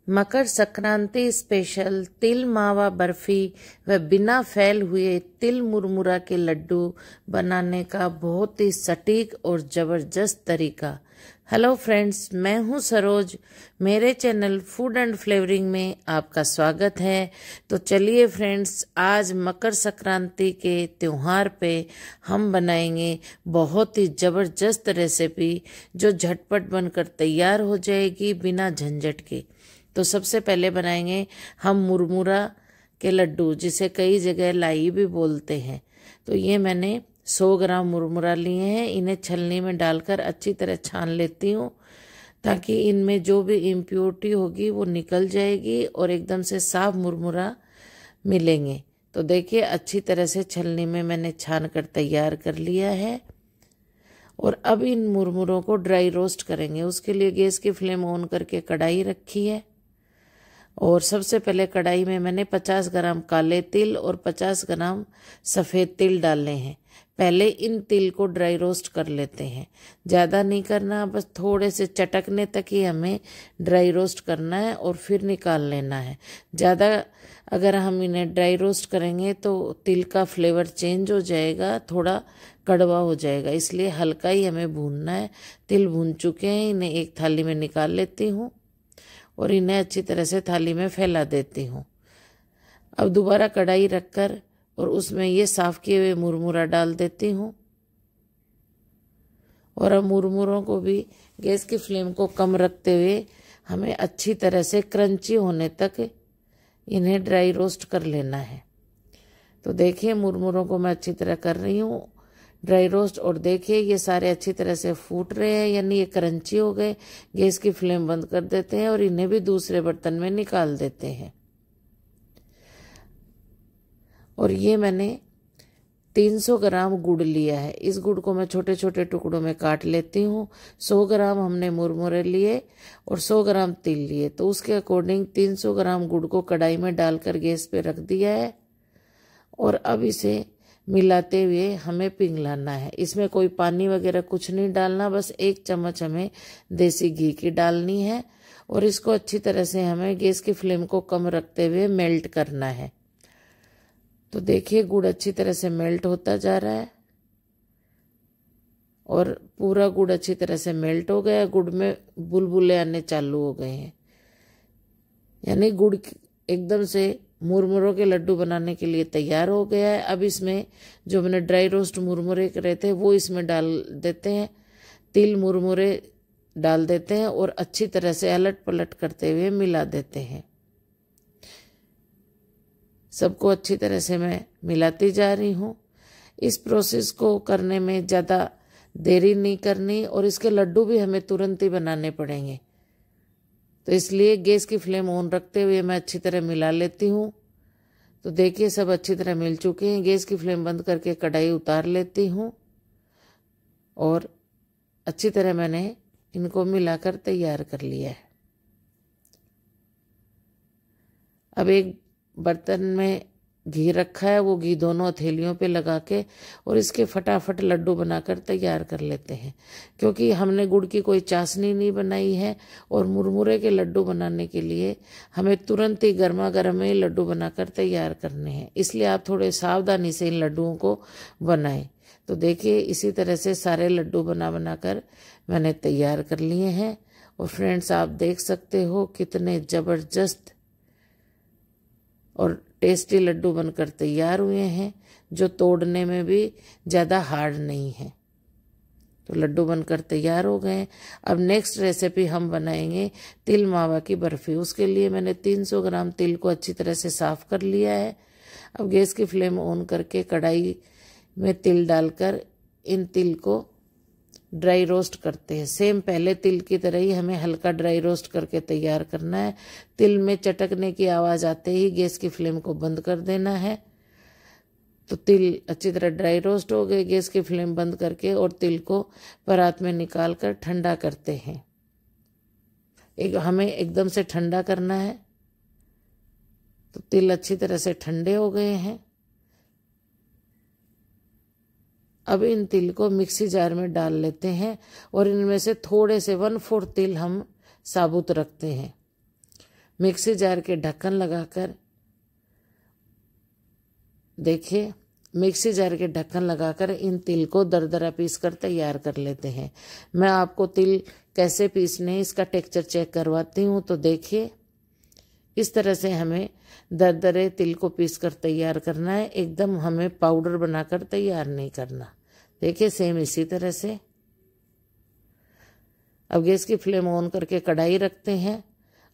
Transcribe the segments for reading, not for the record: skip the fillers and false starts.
Makar Sankranti special तिल मावा बर्फी व बिना फैल हुए तिल मुरमुरा के लड्डू बनाने का बहुत ही सटीक और जबरदस्त तरीका। हेलो फ्रेंड्स, मैं हूं सरोज। मेरे चैनल फूड एंड फ्लेवरिंग में आपका स्वागत है। तो चलिए फ्रेंड्स, आज मकर संक्रांति के त्योहार पे हम बनाएंगे बहुत ही जबरदस्त रेसिपी जो झटपट बनकर तैयार हो जाएगी बिना झंझट के। तो सबसे पहले बनाएंगे हम मुरमुरा के लड्डू, जिसे कई जगह लाई भी बोलते हैं। तो ये मैंने 100 ग्राम मुरमुरा लिए हैं। इन्हें छलनी में डालकर अच्छी तरह छान लेती हूँ ताकि इनमें जो भी इम्प्योरिटी होगी वो निकल जाएगी और एकदम से साफ मुरमुरा मिलेंगे। तो देखिए, अच्छी तरह से छलनी में मैंने छान कर तैयार कर लिया है। और अब इन मुरमुरों को ड्राई रोस्ट करेंगे। उसके लिए गैस की फ्लेम ऑन करके कढ़ाई रखी है और सबसे पहले कढ़ाई में मैंने 50 ग्राम काले तिल और 50 ग्राम सफ़ेद तिल डाले हैं। पहले इन तिल को ड्राई रोस्ट कर लेते हैं। ज़्यादा नहीं करना, बस थोड़े से चटकने तक ही हमें ड्राई रोस्ट करना है और फिर निकाल लेना है। ज़्यादा अगर हम इन्हें ड्राई रोस्ट करेंगे तो तिल का फ्लेवर चेंज हो जाएगा, थोड़ा कड़वा हो जाएगा, इसलिए हल्का ही हमें भूनना है। तिल भून चुके हैं, इन्हें एक थाली में निकाल लेती हूँ और इन्हें अच्छी तरह से थाली में फैला देती हूँ। अब दोबारा कढ़ाई रखकर और उसमें ये साफ किए हुए मुरमुरा डाल देती हूँ और अब मुरमुरों को भी गैस की फ्लेम को कम रखते हुए हमें अच्छी तरह से क्रंची होने तक इन्हें ड्राई रोस्ट कर लेना है। तो देखिए, मुरमुरों को मैं अच्छी तरह कर रही हूँ ड्राई रोस्ट और देखिए ये सारे अच्छी तरह से फूट रहे हैं, यानी ये क्रंची हो गए। गैस की फ्लेम बंद कर देते हैं और इन्हें भी दूसरे बर्तन में निकाल देते हैं। और ये मैंने 300 ग्राम गुड़ लिया है। इस गुड़ को मैं छोटे छोटे टुकड़ों में काट लेती हूँ। 100 ग्राम हमने मुरमुरे लिए और 100 ग्राम तिल लिए, तो उसके अकॉर्डिंग 300 ग्राम गुड़ को कढ़ाई में डालकर गैस पे रख दिया है और अब इसे मिलाते हुए हमें पिघलाना है। इसमें कोई पानी वगैरह कुछ नहीं डालना, बस 1 चम्मच हमें देसी घी की डालनी है और इसको अच्छी तरह से हमें गैस की फ्लेम को कम रखते हुए मेल्ट करना है। तो देखिए, गुड़ अच्छी तरह से मेल्ट होता जा रहा है और पूरा गुड़ अच्छी तरह से मेल्ट हो गया। गुड़ में बुलबुले आने चालू हो गए हैं, यानी गुड़ एकदम से मुरमुरों के लड्डू बनाने के लिए तैयार हो गया है। अब इसमें जो मैंने ड्राई रोस्ट मुरमुरे करे थे वो इसमें डाल देते हैं। तिल मुरमुरे डाल देते हैं और अच्छी तरह से अलट पलट करते हुए मिला देते हैं। सबको अच्छी तरह से मैं मिलाती जा रही हूँ। इस प्रोसेस को करने में ज़्यादा देरी नहीं करनी और इसके लड्डू भी हमें तुरंत ही बनाने पड़ेंगे, तो इसलिए गैस की फ्लेम ऑन रखते हुए मैं अच्छी तरह मिला लेती हूँ। तो देखिए, सब अच्छी तरह मिल चुके हैं। गैस की फ्लेम बंद करके कढ़ाई उतार लेती हूँ और अच्छी तरह मैंने इनको मिलाकर तैयार कर लिया है। अब एक बर्तन में घी रखा है, वो घी दोनों हथेलियों पे लगा के और इसके फटाफट लड्डू बनाकर तैयार कर लेते हैं, क्योंकि हमने गुड़ की कोई चाशनी नहीं बनाई है और मुरमुरे के लड्डू बनाने के लिए हमें तुरंत ही गर्मा गर्म ही लड्डू बनाकर तैयार करने हैं। इसलिए आप थोड़े सावधानी से इन लड्डुओं को बनाएं। तो देखिए, इसी तरह से सारे लड्डू बनाकर मैंने तैयार कर लिए हैं। और फ्रेंड्स, आप देख सकते हो कितने ज़बरदस्त और टेस्टी लड्डू बनकर तैयार हुए हैं, जो तोड़ने में भी ज़्यादा हार्ड नहीं है। तो लड्डू बनकर तैयार हो गए। अब नेक्स्ट रेसिपी हम बनाएंगे तिल मावा की बर्फ़ी। उसके लिए मैंने 300 ग्राम तिल को अच्छी तरह से साफ़ कर लिया है। अब गैस की फ्लेम ऑन करके कढ़ाई में तिल डालकर इन तिल को ड्राई रोस्ट करते हैं। सेम पहले तिल की तरह ही हमें हल्का ड्राई रोस्ट करके तैयार करना है। तिल में चटकने की आवाज़ आते ही गैस की फ्लेम को बंद कर देना है। तो तिल अच्छी तरह ड्राई रोस्ट हो गए। गैस की फ्लेम बंद करके और तिल को परात में निकाल कर ठंडा करते हैं। हमें एकदम से ठंडा करना है। तो तिल अच्छी तरह से ठंडे हो गए हैं। अब इन तिल को मिक्सी जार में डाल लेते हैं और इनमें से थोड़े से 1/4 तिल हम साबुत रखते हैं। मिक्सी जार के ढक्कन लगाकर, देखिए मिक्सी जार के ढक्कन लगाकर इन तिल को दरदरा पीस कर तैयार कर लेते हैं। मैं आपको तिल कैसे पीसने इसका टेक्सचर चेक करवाती हूँ। तो देखिए इस तरह से हमें दरदरे तिल को पीस कर तैयार करना है, एकदम हमें पाउडर बनाकर तैयार नहीं करना। देखिए सेम इसी तरह से। अब गैस की फ्लेम ऑन करके कढ़ाई रखते हैं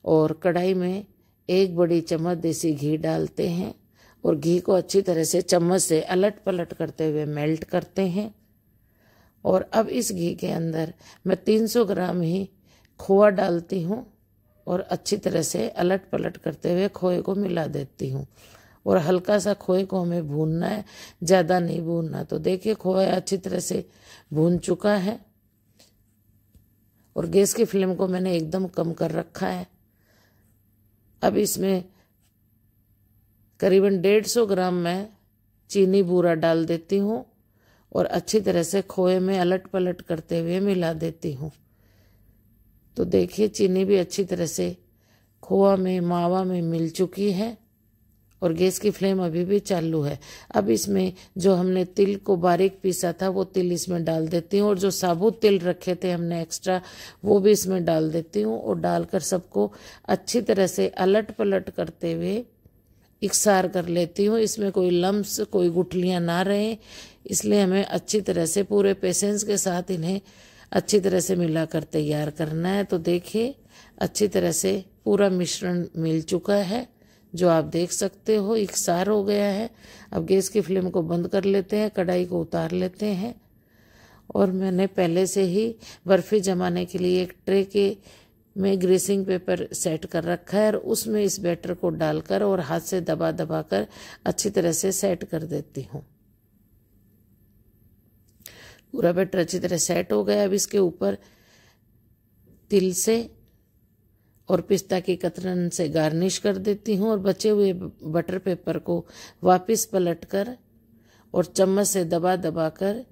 और कढ़ाई में 1 बड़ी चम्मच देसी घी डालते हैं और घी को अच्छी तरह से चम्मच से अलट पलट करते हुए मेल्ट करते हैं। और अब इस घी के अंदर मैं 300 ग्राम ही खोआ डालती हूँ और अच्छी तरह से अलट पलट करते हुए खोए को मिला देती हूँ। और हल्का सा खोए को हमें भूनना है, ज़्यादा नहीं भूनना। तो देखिए खोया अच्छी तरह से भून चुका है और गैस की फ्लेम को मैंने एकदम कम कर रखा है। अब इसमें करीबन 150 ग्राम मैं चीनी बूरा डाल देती हूँ और अच्छी तरह से खोए में अलट पलट करते हुए मिला देती हूँ। तो देखिए चीनी भी अच्छी तरह से खोआ में मावा में मिल चुकी है और गैस की फ्लेम अभी भी चालू है। अब इसमें जो हमने तिल को बारीक पीसा था वो तिल इसमें डाल देती हूँ और जो साबुत तिल रखे थे हमने एक्स्ट्रा वो भी इसमें डाल देती हूँ और डालकर सबको अच्छी तरह से अलट पलट करते हुए इकसार कर लेती हूँ। इसमें कोई लम्स कोई गुठलियाँ ना रहें, इसलिए हमें अच्छी तरह से पूरे पेशेंस के साथ इन्हें अच्छी तरह से मिलाकर तैयार करना है। तो देखिए अच्छी तरह से पूरा मिश्रण मिल चुका है, जो आप देख सकते हो इकसार हो गया है। अब गैस की फ्लेम को बंद कर लेते हैं, कढ़ाई को उतार लेते हैं और मैंने पहले से ही बर्फ़ी जमाने के लिए एक ट्रे के में ग्रीसिंग पेपर सेट कर रखा है और उसमें इस बैटर को डालकर और हाथ से दबा दबा कर अच्छी तरह से सेट कर देती हूँ। पूरा बैटर अच्छी तरह सेट हो गया। अब इसके ऊपर तिल से और पिस्ता की कतरन से गार्निश कर देती हूँ और बचे हुए बटर पेपर को वापस पलटकर और चम्मच से दबा दबा कर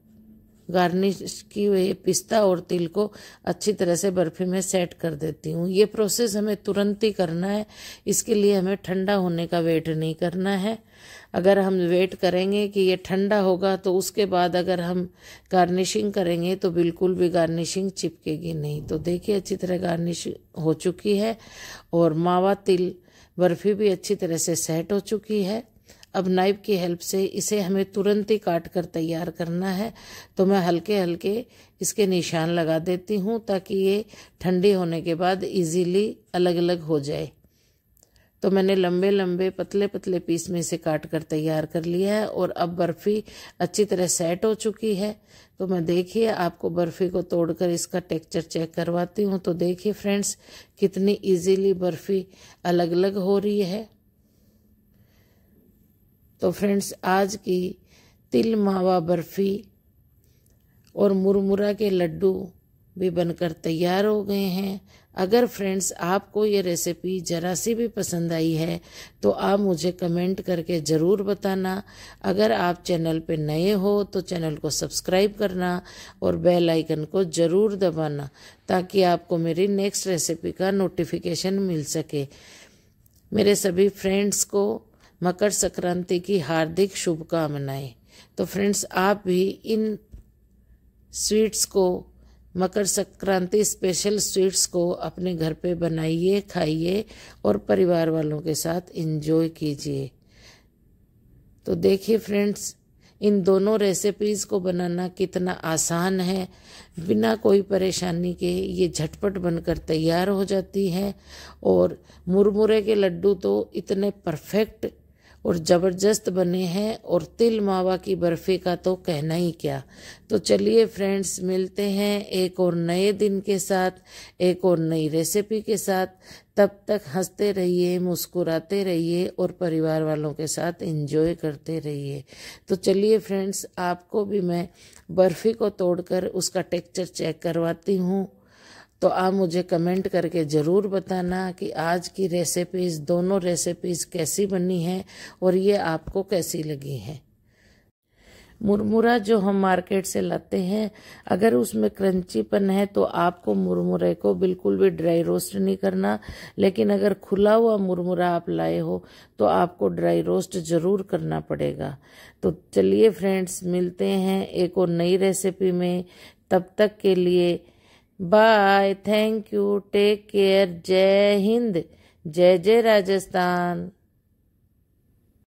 गार्निश की हुई पिस्ता और तिल को अच्छी तरह से बर्फी में सेट कर देती हूँ। ये प्रोसेस हमें तुरंत ही करना है, इसके लिए हमें ठंडा होने का वेट नहीं करना है। अगर हम वेट करेंगे कि ये ठंडा होगा तो उसके बाद अगर हम गार्निशिंग करेंगे तो बिल्कुल भी गार्निशिंग चिपकेगी नहीं। तो देखिए अच्छी तरह गार्निश हो चुकी है और मावा तिल बर्फी भी अच्छी तरह से सेट हो चुकी है। अब नाइफ की हेल्प से इसे हमें तुरंत ही काट कर तैयार करना है। तो मैं हल्के हल्के इसके निशान लगा देती हूँ ताकि ये ठंडी होने के बाद इजीली अलग अलग हो जाए। तो मैंने लंबे लंबे पतले पतले पीस में इसे काट कर तैयार कर लिया है और अब बर्फ़ी अच्छी तरह सेट हो चुकी है। तो मैं देखिए आपको बर्फ़ी को तोड़कर इसका टेक्सचर चेक करवाती हूँ। तो देखिए फ्रेंड्स कितनी इजीली बर्फ़ी अलग अलग हो रही है। तो फ्रेंड्स आज की तिल मावा बर्फ़ी और मुरमुरा के लड्डू भी बनकर तैयार हो गए हैं। अगर फ्रेंड्स आपको ये रेसिपी ज़रा सी भी पसंद आई है तो आप मुझे कमेंट करके ज़रूर बताना। अगर आप चैनल पे नए हो तो चैनल को सब्सक्राइब करना और बेल आइकन को ज़रूर दबाना ताकि आपको मेरी नेक्स्ट रेसिपी का नोटिफिकेशन मिल सके। मेरे सभी फ्रेंड्स को मकर संक्रांति की हार्दिक शुभकामनाएं। तो फ्रेंड्स आप भी इन स्वीट्स को मकर संक्रांति स्पेशल स्वीट्स को अपने घर पे बनाइए, खाइए और परिवार वालों के साथ एंजॉय कीजिए। तो देखिए फ्रेंड्स इन दोनों रेसिपीज़ को बनाना कितना आसान है, बिना कोई परेशानी के ये झटपट बनकर तैयार हो जाती है। और मुरमुरे के लड्डू तो इतने परफेक्ट और ज़बरदस्त बने हैं और तिल मावा की बर्फ़ी का तो कहना ही क्या। तो चलिए फ्रेंड्स मिलते हैं एक और नए दिन के साथ, एक और नई रेसिपी के साथ। तब तक हंसते रहिए, मुस्कुराते रहिए और परिवार वालों के साथ एंजॉय करते रहिए। तो चलिए फ्रेंड्स आपको भी मैं बर्फ़ी को तोड़कर उसका टेक्सचर चेक करवाती हूँ। तो आप मुझे कमेंट करके ज़रूर बताना कि आज की रेसिपीज़ दोनों रेसिपीज़ कैसी बनी हैं और ये आपको कैसी लगी हैं। मुरमुरा जो हम मार्केट से लाते हैं, अगर उसमें क्रंचीपन है तो आपको मुरमुरे को बिल्कुल भी ड्राई रोस्ट नहीं करना, लेकिन अगर खुला हुआ मुरमुरा आप लाए हो तो आपको ड्राई रोस्ट जरूर करना पड़ेगा। तो चलिए फ्रेंड्स, मिलते हैं एक और नई रेसिपी में। तब तक के लिए bye, thank you, take care, जय हिंद, जय जय राजस्थान।